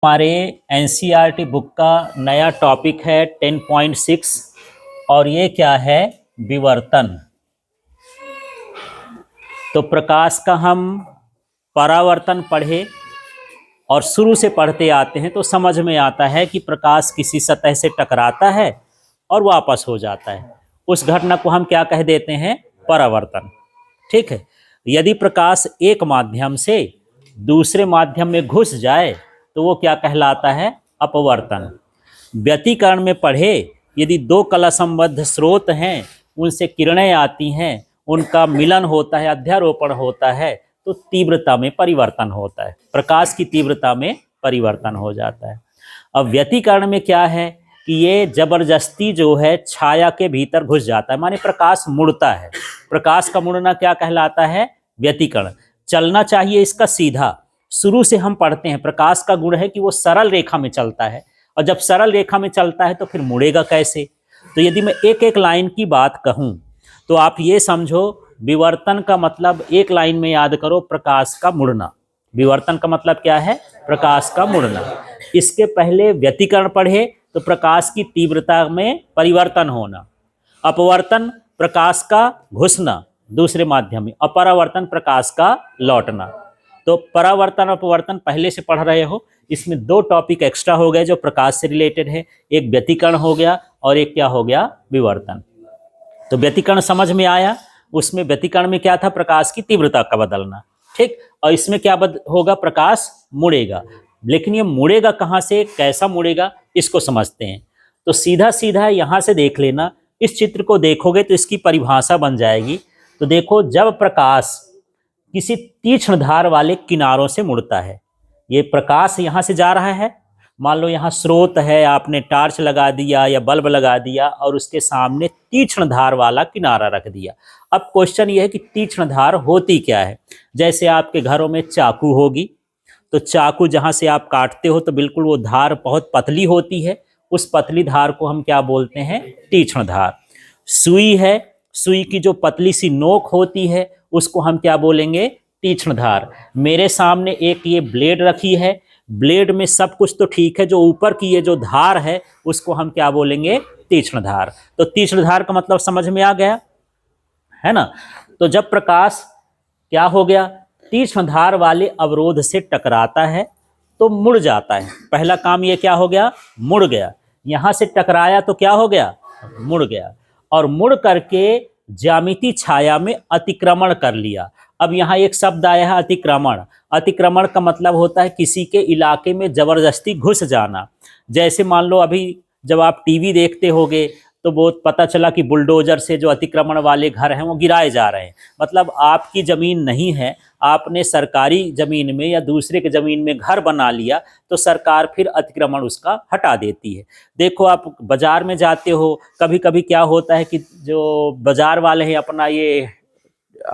हमारे NCERT book का नया टॉपिक है 10.6 और ये क्या है, विवर्तन। तो प्रकाश का हम परावर्तन पढ़े और शुरू से पढ़ते आते हैं तो समझ में आता है कि प्रकाश किसी सतह से टकराता है और वापस हो जाता है। उस घटना को हम क्या कह देते हैं, परावर्तन। ठीक है। यदि प्रकाश एक माध्यम से दूसरे माध्यम में घुस जाए तो वो क्या कहलाता है, अपवर्तन। व्यतिकरण में पढ़े, यदि दो कला संबद्ध स्रोत हैं, उनसे किरणें आती हैं, उनका मिलन होता है, अध्यारोपण होता है, तो तीव्रता में परिवर्तन होता है, प्रकाश की तीव्रता में परिवर्तन हो जाता है। अब व्यतिकरण में क्या है कि ये जबरदस्ती जो है छाया के भीतर घुस जाता है, माने प्रकाश मुड़ता है। प्रकाश का मुड़ना क्या कहलाता है, व्यतिकरण। चलना चाहिए इसका सीधा। शुरू से हम पढ़ते हैं प्रकाश का गुण है कि वो सरल रेखा में चलता है, और जब सरल रेखा में चलता है तो फिर मुड़ेगा कैसे। तो यदि मैं एक एक लाइन की बात कहूं तो आप ये समझो, विवर्तन का मतलब एक लाइन में याद करो, प्रकाश का मुड़ना। विवर्तन का मतलब क्या है, प्रकाश का मुड़ना। इसके पहले व्यतिकरण पढ़े तो प्रकाश की तीव्रता में परिवर्तन होना। अपवर्तन प्रकाश का घुसना दूसरे माध्यम में, अपरावर्तन प्रकाश का लौटना। तो परावर्तन और अपवर्तन पहले से पढ़ रहे हो, इसमें दो टॉपिक एक्स्ट्रा हो गए जो प्रकाश से रिलेटेड है। एक व्यतिकरण हो गया और एक क्या हो गया, विवर्तन। तो व्यतिकरण समझ में आया। उसमें व्यतिकरण में क्या था, प्रकाश की तीव्रता का बदलना। ठीक। और इसमें क्या होगा, प्रकाश मुड़ेगा। लेकिन ये मुड़ेगा कहाँ से, कैसा मुड़ेगा, इसको समझते हैं। तो सीधा सीधा यहां से देख लेना, इस चित्र को देखोगे तो इसकी परिभाषा बन जाएगी। तो देखो, जब प्रकाश किसी तीक्ष्ण धार वाले किनारों से मुड़ता है, ये प्रकाश यहां से जा रहा है, मान लो यहाँ स्रोत है, आपने टार्च लगा दिया या बल्ब लगा दिया और उसके सामने तीक्ष्ण धार वाला किनारा रख दिया। अब क्वेश्चन ये है कि तीक्ष्ण धार होती क्या है। जैसे आपके घरों में चाकू होगी, तो चाकू जहाँ से आप काटते हो तो बिल्कुल वो धार बहुत पतली होती है, उस पतली धार को हम क्या बोलते हैं, तीक्ष्ण धार। सुई है, सुई की जो पतली सी नोक होती है उसको हम क्या बोलेंगे, तीक्ष्ण धार। मेरे सामने एक ये ब्लेड रखी है, ब्लेड में सब कुछ तो ठीक है, जो ऊपर की ये जो धार है उसको हम क्या बोलेंगे, तीक्ष्ण धार। तो तीक्ष्ण धार का मतलब समझ में आ गया है ना। तो जब प्रकाश क्या हो गया, तीक्ष्ण धार वाले अवरोध से टकराता है तो मुड़ जाता है। पहला काम ये क्या हो गया, मुड़ गया। यहां से टकराया तो क्या हो गया, मुड़ गया, और मुड़ करके ज्यामिति छाया में अतिक्रमण कर लिया। अब यहाँ एक शब्द आया है, अतिक्रमण। अतिक्रमण का मतलब होता है किसी के इलाके में जबरदस्ती घुस जाना। जैसे मान लो अभी जब आप टीवी देखते होगे तो बहुत पता चला कि बुलडोजर से जो अतिक्रमण वाले घर हैं वो गिराए जा रहे हैं। मतलब आपकी ज़मीन नहीं है, आपने सरकारी ज़मीन में या दूसरे के ज़मीन में घर बना लिया तो सरकार फिर अतिक्रमण उसका हटा देती है। देखो, आप बाज़ार में जाते हो, कभी कभी क्या होता है कि जो बाज़ार वाले हैं अपना ये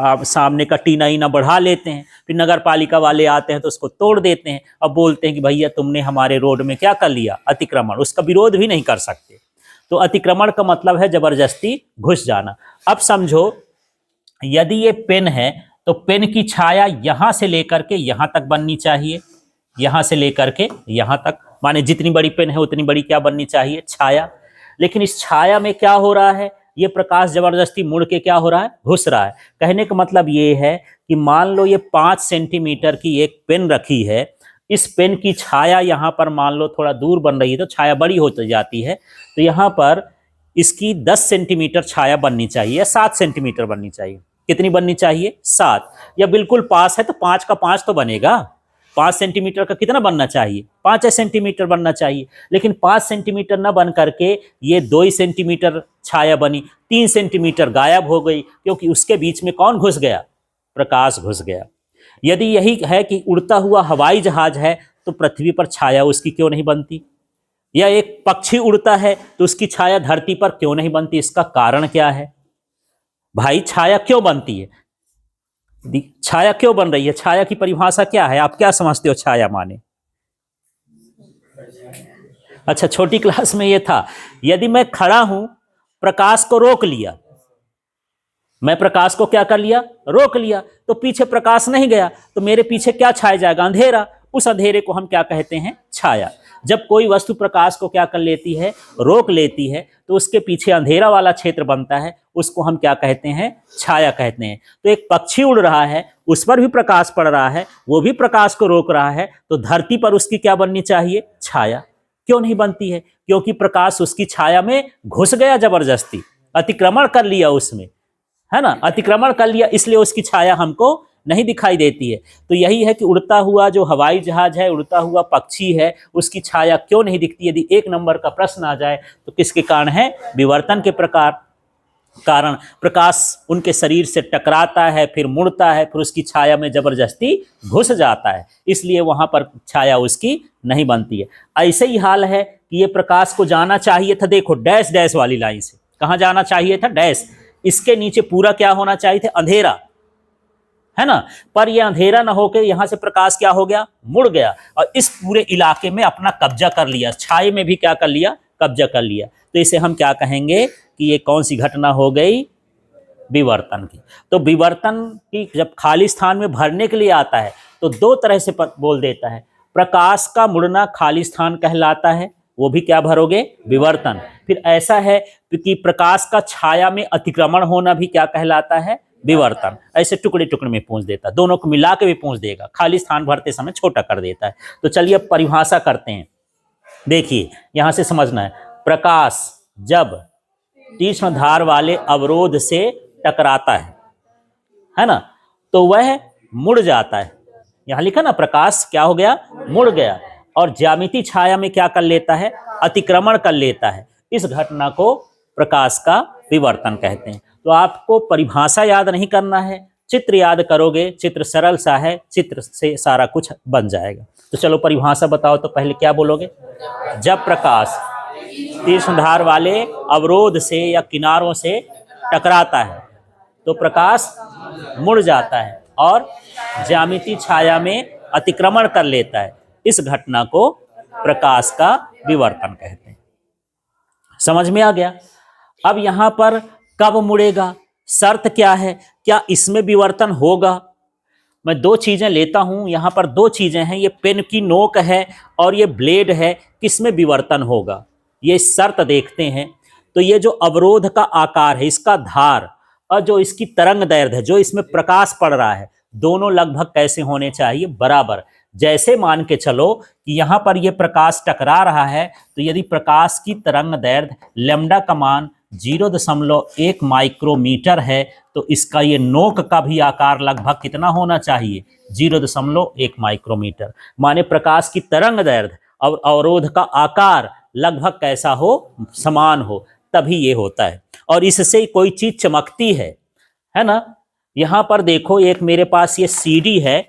आप सामने का टीना ईना बढ़ा लेते हैं, फिर नगर पालिका वाले आते हैं तो उसको तोड़ देते हैं। अब बोलते हैं कि भैया तुमने हमारे रोड में क्या कर लिया, अतिक्रमण। उसका विरोध भी नहीं कर सकते। तो अतिक्रमण का मतलब है जबरदस्ती घुस जाना। अब समझो, यदि ये पेन है तो पेन की छाया यहां से लेकर के यहां तक बननी चाहिए, यहां से लेकर के यहां तक, माने जितनी बड़ी पेन है उतनी बड़ी क्या बननी चाहिए, छाया। लेकिन इस छाया में क्या हो रहा है, ये प्रकाश जबरदस्ती मुड़ के क्या हो रहा है, घुस रहा है। कहने का मतलब ये है कि मान लो ये 5 सेंटीमीटर की एक पेन रखी है, इस पेन की छाया यहाँ पर मान लो थोड़ा दूर बन रही है तो छाया बड़ी हो जाती है, तो यहाँ पर इसकी 10 सेंटीमीटर छाया बननी चाहिए या 7 सेंटीमीटर बननी चाहिए। कितनी बननी चाहिए, 7। या बिल्कुल पास है तो 5 का 5 तो बनेगा। 5 सेंटीमीटर का कितना बनना चाहिए, 5 सेंटीमीटर बनना चाहिए। लेकिन 5 सेंटीमीटर न बन करके ये 2 सेंटीमीटर छाया बनी, 3 सेंटीमीटर गायब हो गई, क्योंकि उसके बीच में कौन घुस गया, प्रकाश घुस गया। यदि यही है कि उड़ता हुआ हवाई जहाज है तो पृथ्वी पर छाया उसकी क्यों नहीं बनती, या एक पक्षी उड़ता है तो उसकी छाया धरती पर क्यों नहीं बनती। इसका कारण क्या है भाई, छाया क्यों बनती है, छाया क्यों बन रही है, छाया की परिभाषा क्या है, आप क्या समझते हो छाया माने। अच्छा, छोटी क्लास में ये था, यदि मैं खड़ा हूं, प्रकाश को रोक लिया, मैं प्रकाश को क्या कर लिया, रोक लिया, तो पीछे प्रकाश नहीं गया तो मेरे पीछे क्या छाया जाएगा, अंधेरा। उस अंधेरे को हम क्या कहते हैं? छाया। जब कोई वस्तु प्रकाश को क्या कर लेती है? रोक लेती है, तो उसके पीछे अंधेरा वाला क्षेत्र बनता है, उसको हम क्या कहते हैं? छाया कहते हैं। तो एक पक्षी उड़ रहा है, उस पर भी प्रकाश पड़ रहा है, वो भी प्रकाश को रोक रहा है, तो धरती पर उसकी क्या बननी चाहिए? छाया। क्यों नहीं बनती है? क्योंकि प्रकाश उसकी छाया में घुस गया, जबरदस्ती अतिक्रमण कर लिया उसमें, है ना, अतिक्रमण कर लिया, इसलिए उसकी छाया हमको नहीं दिखाई देती है। तो यही है कि उड़ता हुआ जो हवाई जहाज है, उड़ता हुआ पक्षी है, उसकी छाया क्यों नहीं दिखती? यदि 1 नंबर का प्रश्न आ जाए तो किसके कारण है? विवर्तन के कारण प्रकाश उनके शरीर से टकराता है, फिर मुड़ता है, फिर उसकी छाया में जबरदस्ती घुस जाता है, इसलिए वहां पर छाया उसकी नहीं बनती है। ऐसे ही हाल है कि ये प्रकाश को जाना चाहिए था, देखो डैश डैश वाली लाइन से, कहाँ जाना चाहिए था? डैश। इसके नीचे पूरा क्या होना चाहिए था? अंधेरा, है ना, पर ये अंधेरा ना होकर यहां से प्रकाश क्या हो गया? मुड़ गया, और इस पूरे इलाके में अपना कब्जा कर लिया, छाये में भी क्या कर लिया? कब्जा कर लिया। तो इसे हम क्या कहेंगे कि ये कौन सी घटना हो गई? विवर्तन की। तो विवर्तन की जब खाली स्थान में भरने के लिए आता है तो 2 तरह से बोल देता है। प्रकाश का मुड़ना खाली स्थान कहलाता है, वो भी क्या भरोगे? विवर्तन। फिर ऐसा है कि प्रकाश का छाया में अतिक्रमण होना भी क्या कहलाता है? विवर्तन। ऐसे टुकड़े टुकड़े में पूछ देता है, दोनों को मिला के भी पूछ देगा, खाली स्थान भरते समय छोटा कर देता है। तो चलिए अब परिभाषा करते हैं। देखिए यहां से समझना है, प्रकाश जब तीक्ष्ण धार वाले अवरोध से टकराता है ना, तो वह मुड़ जाता है। यहां लिखा ना, प्रकाश क्या हो गया? मुड़ गया, और ज्यामिति छाया में क्या कर लेता है? अतिक्रमण कर लेता है। इस घटना को प्रकाश का विवर्तन कहते हैं। तो आपको परिभाषा याद नहीं करना है, चित्र याद करोगे, चित्र सरल सा है, चित्र से सारा कुछ बन जाएगा। तो चलो परिभाषा बताओ, तो पहले क्या बोलोगे? जब प्रकाश तीक्ष्ण धार वाले अवरोध से या किनारों से टकराता है तो प्रकाश मुड़ जाता है और ज्यामिति छाया में अतिक्रमण कर लेता है। इस घटना को प्रकाश का विवर्तन कहते हैं। समझ में आ गया? अब यहां पर कब मुड़ेगा, शर्त क्या है, क्या इसमें विवर्तन होगा? मैं 2 चीजें लेता हूं, यहां पर 2 चीजें हैं, ये पेन की नोक है और ये ब्लेड है, किसमें विवर्तन होगा ये शर्त देखते हैं। तो ये जो अवरोध का आकार है, इसका धार, और जो इसकी तरंग दैर्ध्य है, जो इसमें प्रकाश पड़ रहा है, दोनों लगभग कैसे होने चाहिए? बराबर। जैसे मान के चलो कि यहां पर ये प्रकाश टकरा रहा है, तो यदि प्रकाश की तरंग दैर्ध्य लैम्डा का मान 0.1 माइक्रोमीटर है, तो इसका ये नोक का भी आकार लगभग कितना होना चाहिए? 0.1 माइक्रोमीटर। माने प्रकाश की तरंग दैर्ध्य और अवरोध का आकार लगभग कैसा हो? समान हो, तभी ये होता है। और इससे कोई चीज चमकती है ना। यहां पर देखो, एक मेरे पास ये सीडी है,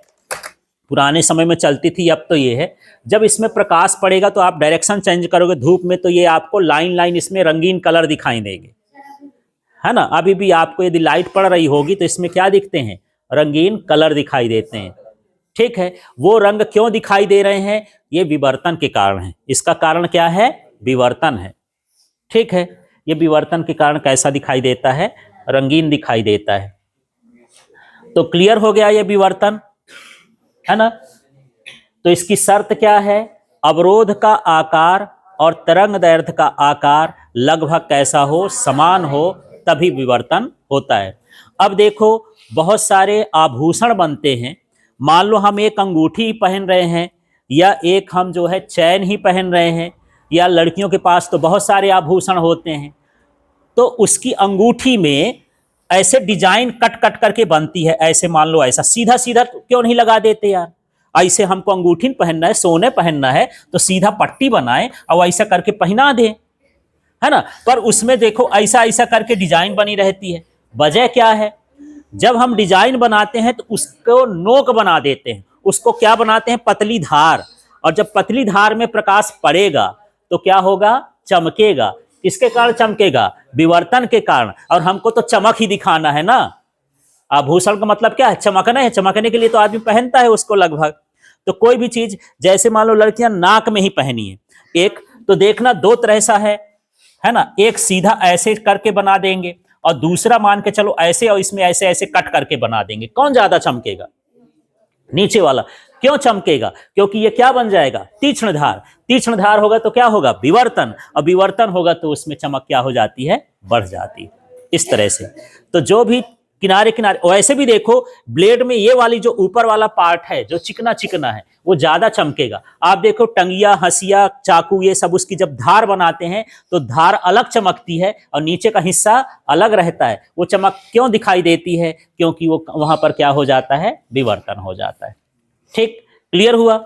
पुराने समय में चलती थी, अब तो ये है। जब इसमें प्रकाश पड़ेगा तो आप डायरेक्शन चेंज करोगे धूप में, तो ये आपको लाइन लाइन इसमें रंगीन कलर दिखाई देंगे, है ना। अभी भी आपको यदि लाइट पड़ रही होगी तो इसमें क्या दिखते हैं? रंगीन कलर दिखाई देते हैं। ठीक है, वो रंग क्यों दिखाई दे रहे हैं? ये विवर्तन के कारण है। इसका कारण क्या है? विवर्तन है। ठीक है, ये विवर्तन के कारण कैसा दिखाई देता है? रंगीन दिखाई देता है। तो क्लियर हो गया ये विवर्तन, है ना। तो इसकी शर्त क्या है? अवरोध का आकार और तरंग दैर्ध्य का आकार लगभग कैसा हो? समान हो, तभी विवर्तन होता है। अब देखो, बहुत सारे आभूषण बनते हैं। मान लो हम एक अंगूठी पहन रहे हैं, या एक हम जो है चैन ही पहन रहे हैं, या लड़कियों के पास तो बहुत सारे आभूषण होते हैं, तो उसकी अंगूठी में ऐसे डिजाइन कट कट करके बनती है। ऐसे मान लो, ऐसा सीधा सीधा क्यों नहीं लगा देते यार? ऐसे हमको अंगूठी पहनना है, सोने पहनना है, तो सीधा पट्टी बनाए और ऐसा करके पहना दें, है ना। पर उसमें देखो ऐसा ऐसा करके डिजाइन बनी रहती है। वजह क्या है? जब हम डिजाइन बनाते हैं तो उसको नोक बना देते हैं, उसको क्या बनाते हैं? पतली धार। और जब पतली धार में प्रकाश पड़ेगा तो क्या होगा? चमकेगा। किसके कारण चमकेगा? विवर्तन के कारण। और हमको तो चमक ही दिखाना है ना। आभूषण का मतलब क्या है? चमकना है। चमकने के लिए तो आदमी पहनता है उसको लगभग। तो कोई भी चीज, जैसे मान लो लड़कियां नाक में ही पहनी है, एक तो देखना 2 तरह सा है ना। एक सीधा ऐसे करके बना देंगे, और दूसरा मान के चलो ऐसे, और इसमें ऐसे ऐसे कट करके बना देंगे। कौन ज्यादा चमकेगा? नीचे वाला। क्यों चमकेगा? क्योंकि ये क्या बन जाएगा? तीक्ष्ण धार। तीक्ष्ण धार होगा तो क्या होगा? विवर्तन। और विवर्तन होगा तो उसमें चमक क्या हो जाती है? बढ़ जाती है। इस तरह से तो जो भी किनारे किनारे, वैसे भी देखो ब्लेड में ये वाली जो ऊपर वाला पार्ट है जो चिकना चिकना है वो ज्यादा चमकेगा। आप देखो टंगिया, हंसिया, चाकू, ये सब उसकी जब धार बनाते हैं तो धार अलग चमकती है और नीचे का हिस्सा अलग रहता है। वो चमक क्यों दिखाई देती है? क्योंकि वो वहां पर क्या हो जाता है? विवर्तन हो जाता है। ठीक, क्लियर हुआ?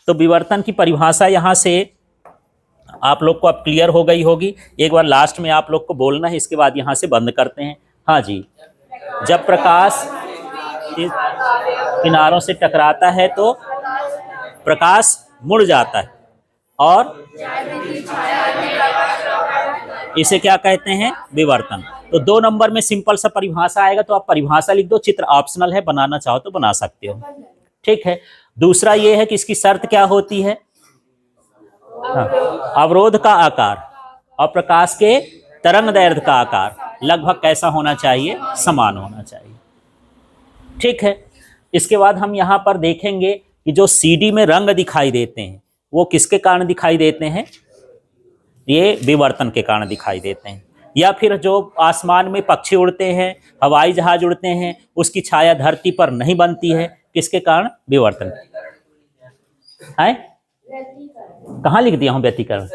तो विवर्तन की परिभाषा यहां से आप लोग को अब क्लियर हो गई होगी। एक बार लास्ट में आप लोग को बोलना है, इसके बाद यहां से बंद करते हैं। हाँ जी, जब प्रकाश किनारों से टकराता है तो प्रकाश मुड़ जाता है और इसे क्या कहते हैं? विवर्तन। तो 2 नंबर में सिंपल सा परिभाषा आएगा, तो आप परिभाषा लिख दो, चित्र ऑप्शनल है, बनाना चाहो तो बना सकते हो। ठीक है। दूसरा ये है कि इसकी शर्त क्या होती है? हाँ, अवरोध का आकार और प्रकाश के तरंग दैर्ध्य का आकार लगभग कैसा होना चाहिए? समान होना चाहिए। ठीक है। इसके बाद हम यहां पर देखेंगे कि जो सीडी में रंग दिखाई देते हैं वो किसके कारण दिखाई देते हैं? ये विवर्तन के कारण दिखाई देते हैं। या फिर जो आसमान में पक्षी उड़ते हैं, हवाई जहाज उड़ते हैं, उसकी छाया धरती पर नहीं बनती है, किसके कारण? विवर्तन। है कहाँ लिख दिया हूं व्यतिकरण?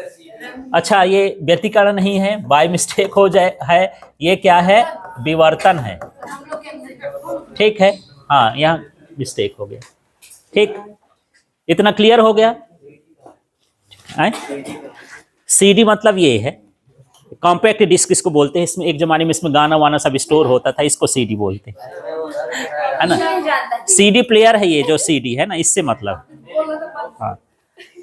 अच्छा, ये व्यतिकरण नहीं है, बाय मिस्टेक हो जाए है। ये क्या है? विवर्तन है। ठीक है, हाँ यहाँ मिस्टेक हो गया। ठीक, इतना क्लियर हो गया? सीडी मतलब ये है, कॉम्पैक्ट डिस्क इसको बोलते हैं। इसमें एक जमाने में इसमें गाना वाना सब स्टोर होता था, इसको सीडी बोलते हैं, है ना। सीडी प्लेयर है ये जो सीडी है ना, इससे मतलब। हाँ,